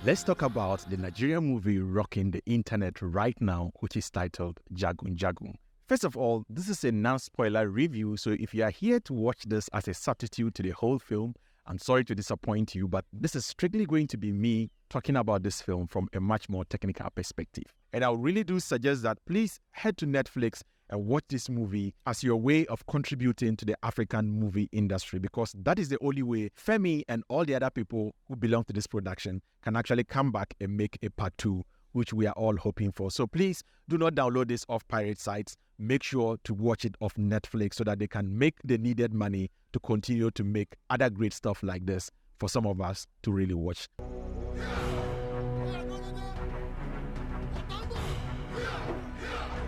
Let's talk about the Nigerian movie rocking the internet right now, which is titled Jagun Jagun. First of all, this is a non-spoiler review, so if you are here to watch this as a substitute to the whole film, I'm sorry to disappoint you, but this is strictly going to be me talking about this film from a much more technical perspective. And I really do suggest that please head to Netflix and watch this movie as your way of contributing to the African movie industry, because that is the only way Femi and all the other people who belong to this production can actually come back and make a part 2, which we are all hoping for. So please do not download this off pirate sites. Make sure to watch it off Netflix so that they can make the needed money to continue to make other great stuff like this for some of us to really watch.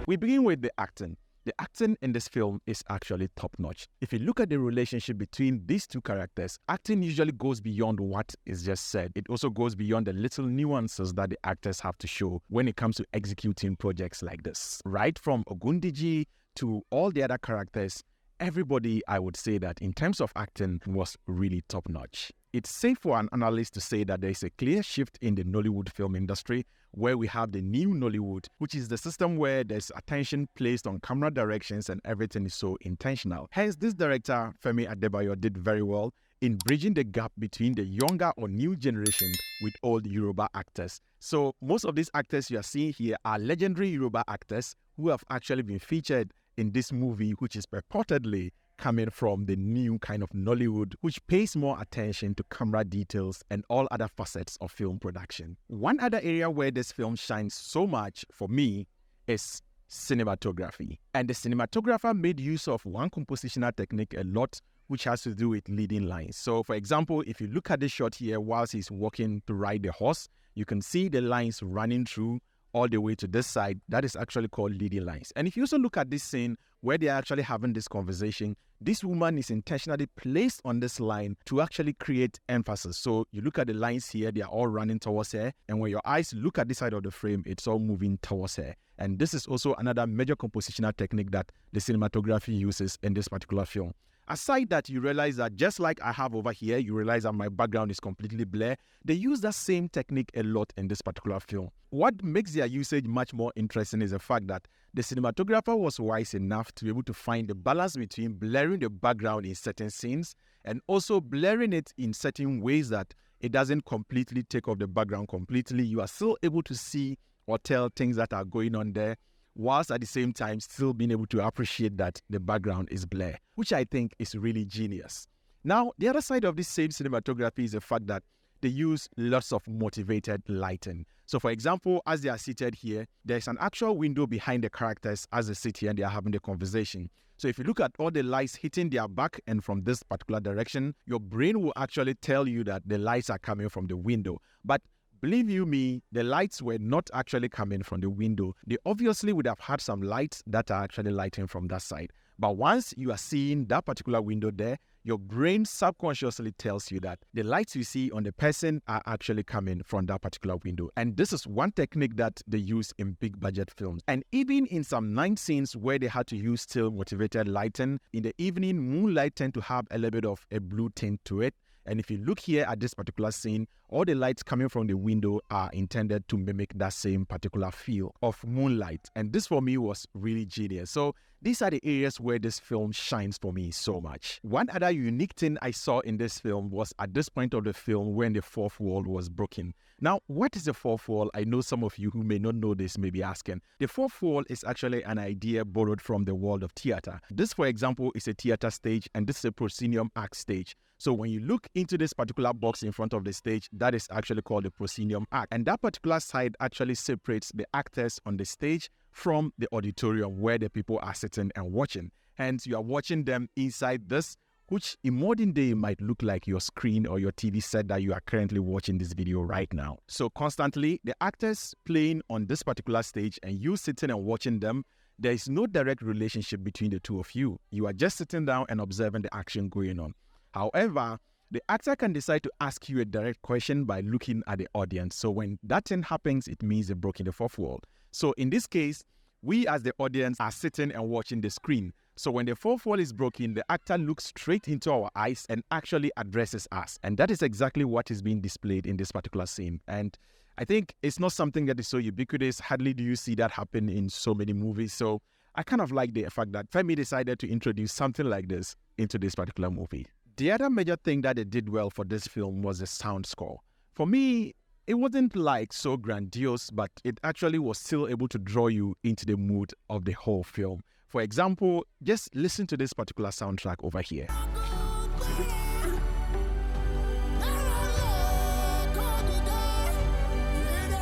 We begin with the acting. The acting in this film is actually top-notch. If you look at the relationship between these two characters, acting usually goes beyond what is just said. It also goes beyond the little nuances that the actors have to show when it comes to executing projects like this. Right from Odunlade to all the other characters, everybody, I would say that in terms of acting, was really top-notch. It's safe for an analyst to say that there is a clear shift in the Nollywood film industry, where we have the new Nollywood, which is the system where there's attention placed on camera directions and everything is so intentional. Hence, this director, Femi Adebayo, did very well in bridging the gap between the younger or new generation with old Yoruba actors. So most of these actors you are seeing here are legendary Yoruba actors who have actually been featured in this movie, which is purportedly coming from the new kind of Nollywood, which pays more attention to camera details and all other facets of film production. One other area where this film shines so much for me is cinematography. And the cinematographer made use of one compositional technique a lot, which has to do with leading lines. So for example, if you look at this shot here whilst he's walking to ride the horse, you can see the lines running through all the way to this side. That is actually called leading lines. And if you also look at this scene where they're actually having this conversation, this woman is intentionally placed on this line to actually create emphasis. So you look at the lines here, they are all running towards her. And when your eyes look at this side of the frame, it's all moving towards her. And this is also another major compositional technique that the cinematography uses in this particular film. Aside that, you realize that just like I have over here, you realize that my background is completely blurred. They use that same technique a lot in this particular film. What makes their usage much more interesting is the fact that the cinematographer was wise enough to be able to find the balance between blurring the background in certain scenes and also blurring it in certain ways that it doesn't completely take off the background completely. You are still able to see or tell things that are going on there, whilst at the same time still being able to appreciate that the background is blurred, which I think is really genius. Now, the other side of this same cinematography is the fact that they use lots of motivated lighting. So for example, as they are seated here, there's an actual window behind the characters as they sit here and they are having the conversation. So if you look at all the lights hitting their back and from this particular direction, your brain will actually tell you that the lights are coming from the window. But believe you me, the lights were not actually coming from the window. They obviously would have had some lights that are actually lighting from that side. But once you are seeing that particular window there, your brain subconsciously tells you that the lights you see on the person are actually coming from that particular window. And this is one technique that they use in big budget films. And even in some night scenes where they had to use still motivated lighting, in the evening, moonlight tend to have a little bit of a blue tint to it. And if you look here at this particular scene, all the lights coming from the window are intended to mimic that same particular feel of moonlight. And this for me was really genius. So these are the areas where this film shines for me so much. One other unique thing I saw in this film was at this point of the film when the fourth wall was broken. Now, what is the fourth wall? I know some of you who may not know this may be asking. The fourth wall is actually an idea borrowed from the world of theater. This, for example, is a theater stage and this is a proscenium act stage. So when you look into this particular box in front of the stage, that is actually called the proscenium act. And that particular side actually separates the actors on the stage from the auditorium where the people are sitting and watching. Hence, you are watching them inside this, which in modern day might look like your screen or your TV set that you are currently watching this video right now. So constantly, the actors playing on this particular stage and you sitting and watching them, there is no direct relationship between the two of you. You are just sitting down and observing the action going on. However, the actor can decide to ask you a direct question by looking at the audience. So when that thing happens, it means they've broken the fourth wall. So in this case, we as the audience are sitting and watching the screen. So when the fourth wall is broken, the actor looks straight into our eyes and actually addresses us. And that is exactly what is being displayed in this particular scene. And I think it's not something that is so ubiquitous. Hardly do you see that happen in so many movies. So I kind of like the fact that Femi decided to introduce something like this into this particular movie. The other major thing that they did well for this film was the sound score. For me, it wasn't like so grandiose, but it actually was still able to draw you into the mood of the whole film. For example, just listen to this particular soundtrack over here.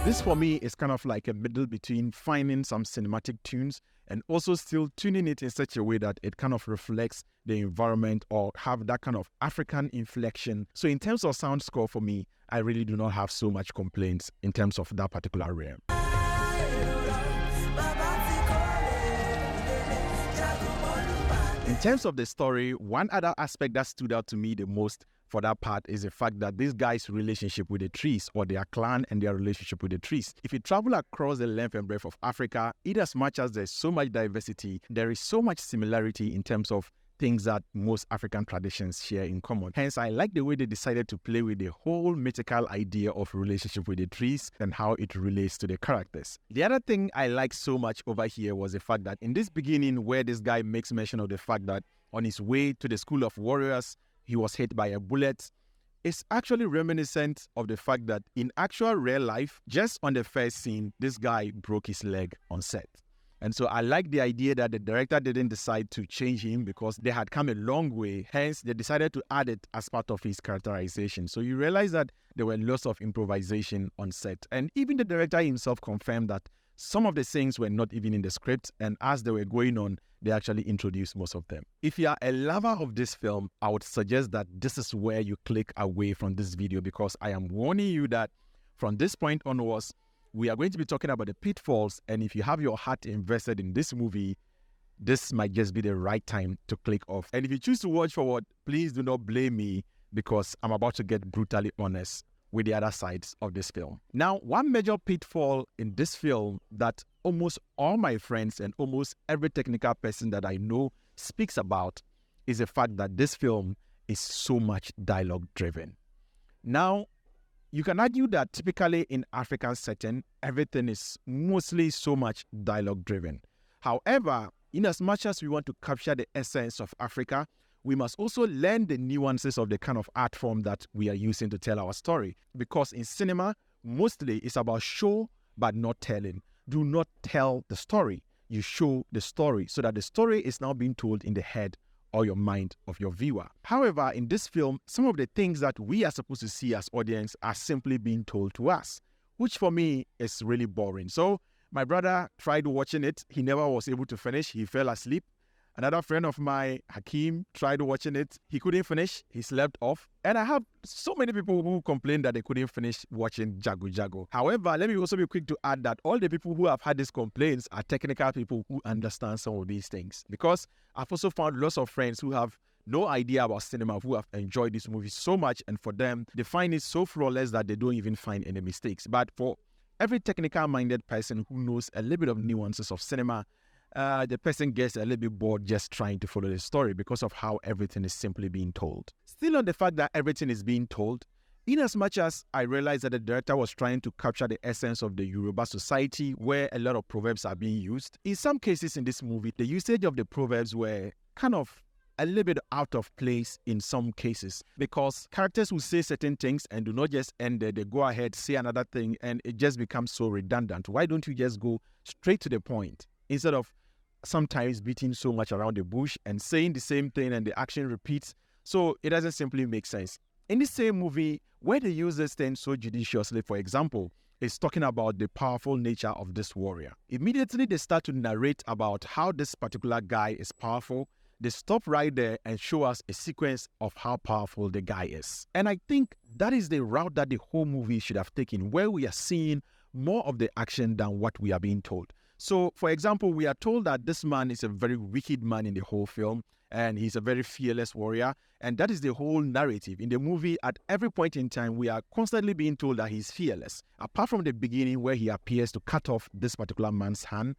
This for me is kind of like a middle between finding some cinematic tunes and also still tuning it in such a way that it kind of reflects the environment or have that kind of African inflection. So in terms of sound score for me, I really do not have so much complaints in terms of that particular realm. In terms of the story, one other aspect that stood out to me the most for that part is the fact that this guy's relationship with the trees, or their clan and their relationship with the trees. If you travel across the length and breadth of Africa, in as much as there's so much diversity, there is so much similarity in terms of things that most African traditions share in common. Hence, I like the way they decided to play with the whole mythical idea of relationship with the trees and how it relates to the characters. The other thing I like so much over here was the fact that in this beginning, where this guy makes mention of the fact that on his way to the school of warriors, he was hit by a bullet, it's actually reminiscent of the fact that in actual real life, just on the first scene, this guy broke his leg on set. And so I like the idea that the director didn't decide to change him because they had come a long way. Hence, they decided to add it as part of his characterization. So you realize that there were lots of improvisation on set. And even the director himself confirmed that some of the things were not even in the script. And as they were going on, they actually introduced most of them. If you are a lover of this film, I would suggest that this is where you click away from this video, because I am warning you that from this point onwards, we are going to be talking about the pitfalls, and if you have your heart invested in this movie, this might just be the right time to click off. And if you choose to watch forward, please do not blame me, because I'm about to get brutally honest with the other sides of this film. Now, one major pitfall in this film that almost all my friends and almost every technical person that I know speaks about is the fact that this film is so much dialogue driven. Now, you can argue that typically in African setting, everything is mostly so much dialogue driven. However, in as much as we want to capture the essence of Africa, we must also learn the nuances of the kind of art form that we are using to tell our story. Because in cinema, mostly it's about show but not telling. Do not tell the story. You show the story so that the story is now being told in the head or your mind of your viewer. However, in this film, some of the things that we are supposed to see as audience are simply being told to us, which for me is really boring. So my brother tried watching it. He never was able to finish. He fell asleep. Another friend of mine, Hakeem, tried watching it. He couldn't finish. He slept off. And I have so many people who complained that they couldn't finish watching Jagun Jagun. However, let me also be quick to add that all the people who have had these complaints are technical people who understand some of these things. Because I've also found lots of friends who have no idea about cinema, who have enjoyed this movie so much, and for them, they find it so flawless that they don't even find any mistakes. But for every technical-minded person who knows a little bit of nuances of cinema, the person gets a little bit bored just trying to follow the story because of how everything is simply being told. Still on the fact that everything is being told, in as much as I realized that the director was trying to capture the essence of the Yoruba society where a lot of proverbs are being used, in some cases in this movie, the usage of the proverbs were kind of a little bit out of place in some cases, because characters will say certain things and do not just end there. They go ahead, say another thing, and it just becomes so redundant. Why don't you just go straight to the point instead of sometimes beating so much around the bush and saying the same thing and the action repeats? So it doesn't simply make sense. In the same movie, where they use this thing so judiciously, for example, is talking about the powerful nature of this warrior. Immediately they start to narrate about how this particular guy is powerful. They stop right there and show us a sequence of how powerful the guy is. And I think that is the route that the whole movie should have taken, where we are seeing more of the action than what we are being told. So, for example, we are told that this man is a very wicked man in the whole film, and he's a very fearless warrior, and that is the whole narrative. In the movie, at every point in time, we are constantly being told that he's fearless. Apart from the beginning where he appears to cut off this particular man's hand,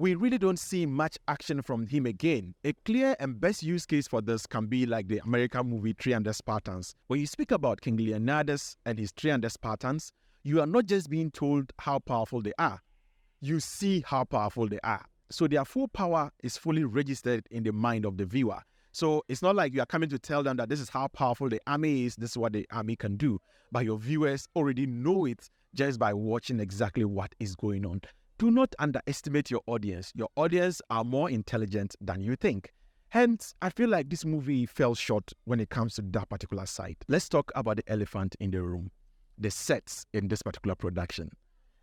we really don't see much action from him again. A clear and best use case for this can be like the American movie 300 Spartans. When you speak about King Leonidas and his 300 Spartans, you are not just being told how powerful they are. You see how powerful they are. So their full power is fully registered in the mind of the viewer. So it's not like you are coming to tell them that this is how powerful the army is, this is what the army can do. But your viewers already know it just by watching exactly what is going on. Do not underestimate your audience. Your audience are more intelligent than you think. Hence, I feel like this movie fell short when it comes to that particular side. Let's talk about the elephant in the room, the sets in this particular production.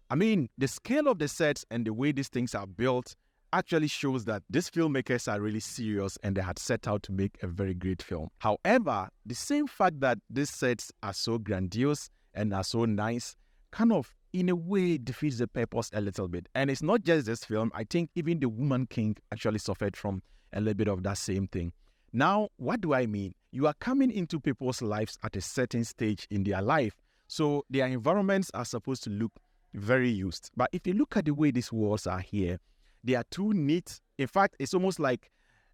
I mean, the scale of the sets and the way these things are built actually shows that these filmmakers are really serious and they had set out to make a very great film. However, the same fact that these sets are so grandiose and are so nice kind of in a way defeats the purpose a little bit. And it's not just this film. I think even The Woman King actually suffered from a little bit of that same thing. Now, what do I mean? You are coming into people's lives at a certain stage in their life. So their environments are supposed to look very used. But if you look at the way these walls are here, they are too neat. In fact, it's almost like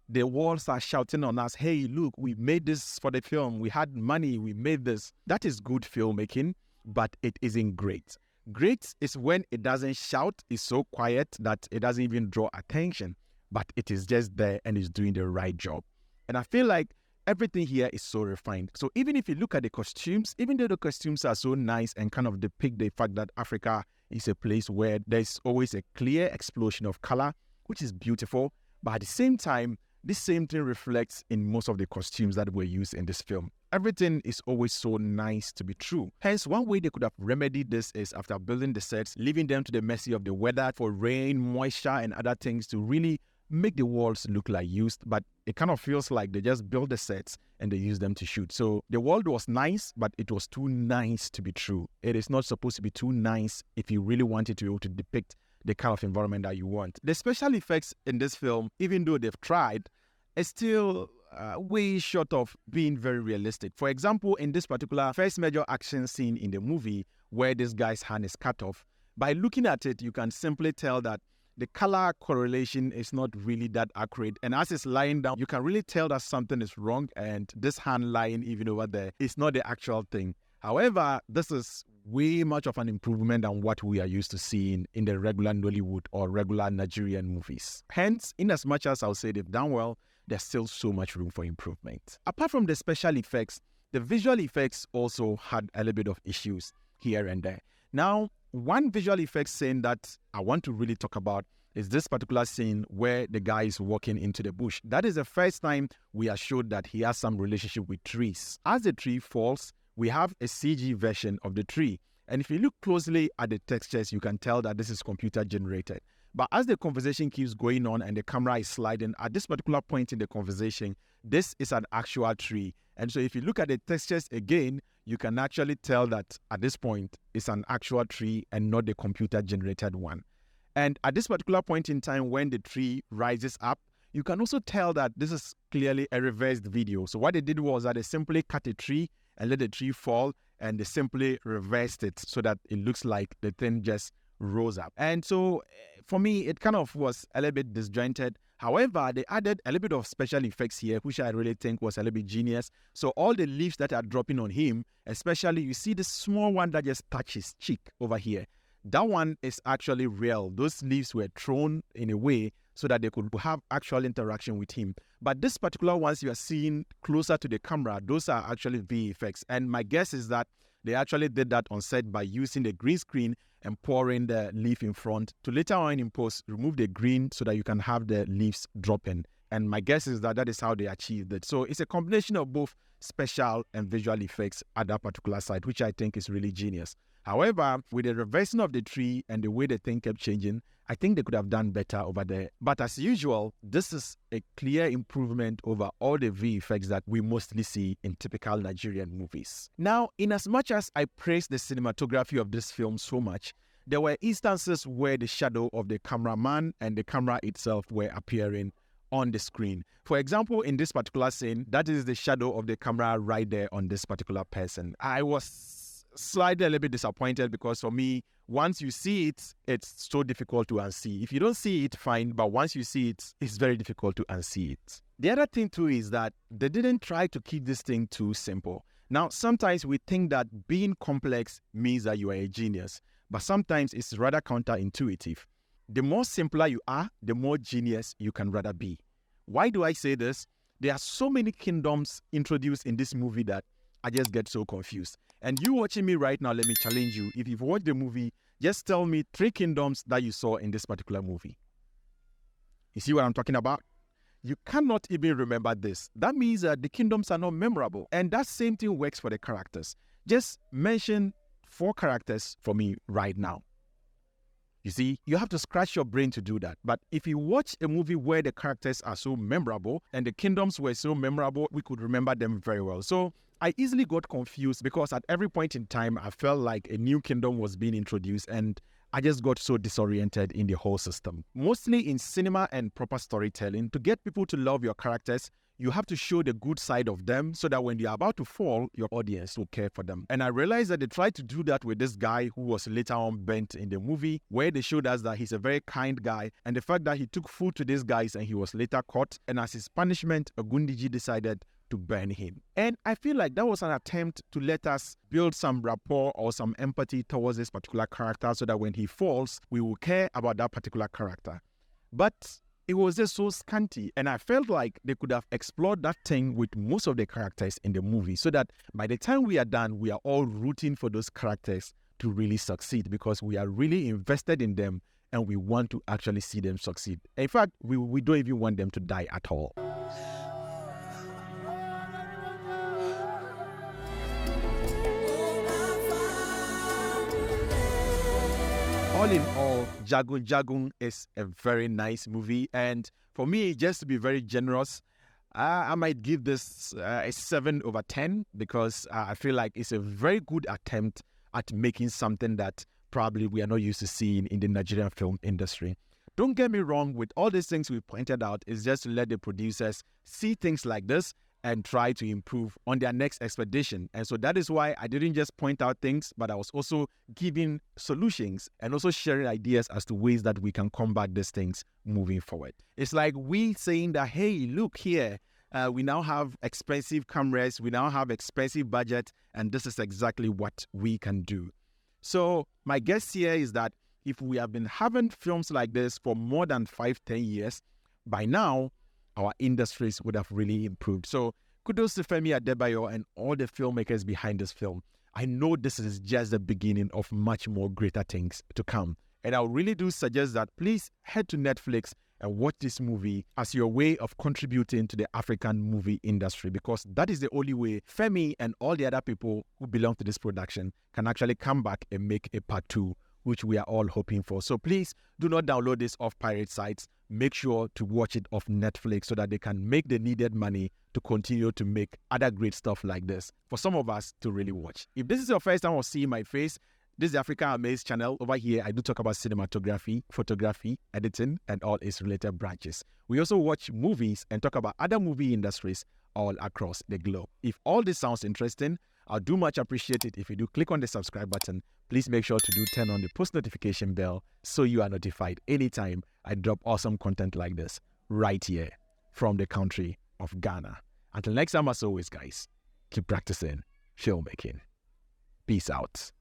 the walls are shouting on us, hey, look, we made this for the film. We had money. We made this. That is good filmmaking, but it isn't great. Great is when it doesn't shout, it's so quiet that it doesn't even draw attention, but it is just there and is doing the right job. And I feel like everything here is so refined. So even if you look at the costumes, even though the costumes are so nice and kind of depict the fact that Africa is a place where there's always a clear explosion of color, which is beautiful, but at the same time, this same thing reflects in most of the costumes that were used in this film. Everything is always so nice to be true. Hence, one way they could have remedied this is after building the sets, leaving them to the mercy of the weather for rain, moisture, and other things to really make the walls look like used, but it kind of feels like they just built the sets and they use them to shoot. So the world was nice, but it was too nice to be true. It is not supposed to be too nice if you really want it to be able to depict the kind of environment that you want. The special effects in this film, even though they've tried, is still way short of being very realistic. For example, in this particular first major action scene in the movie where this guy's hand is cut off, by looking at it, you can simply tell that the color correlation is not really that accurate. And as it's lying down, you can really tell that something is wrong and this hand lying even over there is not the actual thing. However, this is way much of an improvement than what we are used to seeing in the regular Nollywood or regular Nigerian movies. Hence, in as much as I'll say they've done well, there's still so much room for improvement. Apart from the special effects, the visual effects also had a little bit of issues here and there. Now, one visual effect scene that I want to really talk about is this particular scene where the guy is walking into the bush. That is the first time we are showed that he has some relationship with trees. As the tree falls, we have a CG version of the tree. And if you look closely at the textures, you can tell that this is computer generated. But as the conversation keeps going on and the camera is sliding, at this particular point in the conversation, this is an actual tree. And so if you look at the textures again, you can actually tell that at this point, it's an actual tree and not the computer-generated one. And at this particular point in time, when the tree rises up, you can also tell that this is clearly a reversed video. So what they did was that they simply cut a tree and let the tree fall, and they simply reversed it so that it looks like the thing just rose up. And so for me, it kind of was a little bit disjointed. However, they added a little bit of special effects here, which I really think was a little bit genius. So all the leaves that are dropping on him, especially you see the small one that just touches his cheek over here. That one is actually real. Those leaves were thrown in a way so that they could have actual interaction with him. But this particular ones you are seeing closer to the camera, those are actually VFX. And my guess is that they actually did that on set by using the green screen and pouring the leaf in front to later on in post remove the green so that you can have the leaves drop in. And my guess is that that is how they achieved it. So it's a combination of both special and visual effects at that particular site, which I think is really genius. However, with the reversing of the tree and the way the thing kept changing, I think they could have done better over there. But as usual, this is a clear improvement over all the VFX that we mostly see in typical Nigerian movies. Now, in as much as I praise the cinematography of this film so much, there were instances where the shadow of the cameraman and the camera itself were appearing on the screen. For example, in this particular scene, that is the shadow of the camera right there on this particular person. I was slightly a little bit disappointed because for me, once you see it, it's so difficult to unsee. If you don't see it, fine, but once you see it, it's very difficult to unsee it. The other thing too is that they didn't try to keep this thing too simple. Now, sometimes we think that being complex means that you are a genius, but sometimes it's rather counterintuitive. The more simpler you are, the more genius you can rather be. Why do I say this? There are so many kingdoms introduced in this movie that I just get so confused. And you watching me right now, let me challenge you. If you've watched the movie, just tell me 3 kingdoms that you saw in this particular movie. You see what I'm talking about? You cannot even remember this. That means that the kingdoms are not memorable. And that same thing works for the characters. Just mention 4 characters for me right now. You see, you have to scratch your brain to do that. But if you watch a movie where the characters are so memorable and the kingdoms were so memorable, we could remember them very well. So I easily got confused because at every point in time, I felt like a new kingdom was being introduced and I just got so disoriented in the whole system. Mostly in cinema and proper storytelling, to get people to love your characters, you have to show the good side of them so that when they're about to fall, your audience will care for them. And I realized that they tried to do that with this guy who was later on burnt in the movie, where they showed us that he's a very kind guy. And the fact that he took food to these guys and he was later caught. And as his punishment, Ogundiji decided to burn him. And I feel like that was an attempt to let us build some rapport or some empathy towards this particular character so that when he falls, we will care about that particular character. But it was just so scanty, and I felt like they could have explored that thing with most of the characters in the movie so that by the time we are done, we are all rooting for those characters to really succeed because we are really invested in them and we want to actually see them succeed. In fact, we don't even want them to die at all. All in all, Jagun Jagun is a very nice movie, and for me, just to be very generous, I might give this a 7/10 because I feel like it's a very good attempt at making something that probably we are not used to seeing in the Nigerian film industry. Don't get me wrong, with all these things we pointed out, is just to let the producers see things like this and try to improve on their next expedition. And so that is why I didn't just point out things, but I was also giving solutions and also sharing ideas as to ways that we can combat these things moving forward. It's like we saying that, hey, look here, we now have expensive cameras, we now have expensive budget, and this is exactly what we can do. So my guess here is that if we have been having films like this for more than 5-10 years, by now, our industries would have really improved. So kudos to Femi Adebayo and all the filmmakers behind this film. I know this is just the beginning of much more greater things to come. And I really do suggest that please head to Netflix and watch this movie as your way of contributing to the African movie industry, because that is the only way Femi and all the other people who belong to this production can actually come back and make a part 2, which we are all hoping for. So please do not download this off pirate sites. Make sure to watch it off Netflix so that they can make the needed money to continue to make other great stuff like this for some of us to really watch. If this is your first time of seeing my face, this is the African Amaze channel. Over here, I do talk about cinematography, photography, editing, and all its related branches. We also watch movies and talk about other movie industries all across the globe. If all this sounds interesting, I'll do much appreciate it if you do click on the subscribe button. Please make sure to do turn on the post notification bell so you are notified anytime I drop awesome content like this right here from the country of Ghana. Until next time, as always, guys, keep practicing filmmaking. Peace out.